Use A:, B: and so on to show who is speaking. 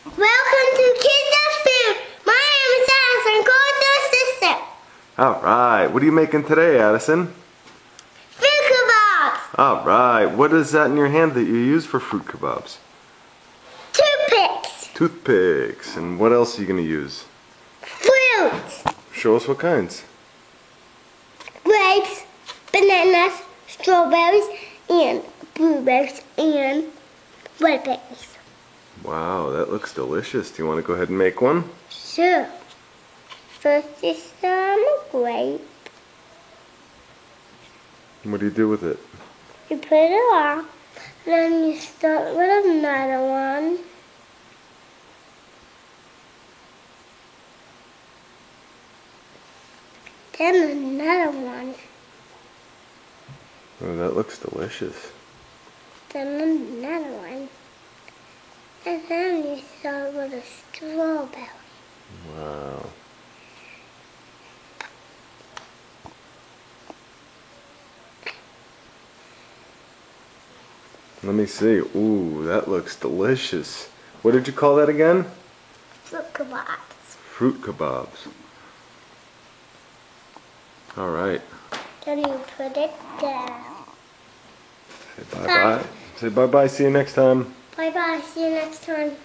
A: Welcome to Kids of Food. My name is Addison, Coach's sister.
B: Alright, what are you making today, Addison?
A: Fruit kebabs.
B: Alright, what is that in your hand that you use for fruit kebabs?
A: Toothpicks.
B: Toothpicks. And what else are you going to use?
A: Fruits.
B: Show us what kinds.
A: Grapes, bananas, strawberries, and blueberries, and red berries.
B: Wow, that looks delicious. Do you want to go ahead and make one?
A: Sure. First is some grape.
B: What do you do with it?
A: You put it on, then you start with another one. Then another one.
B: Oh, that looks delicious.
A: Then another one. And then you start with a strawberry.
B: Wow. Let me see. Ooh, that looks delicious. What did you call that again?
A: Fruit kebabs.
B: Fruit kebabs. Alright.
A: Then you put it down.
B: Say bye-bye. Say bye-bye. See you next time.
A: Bye-bye. See you next time.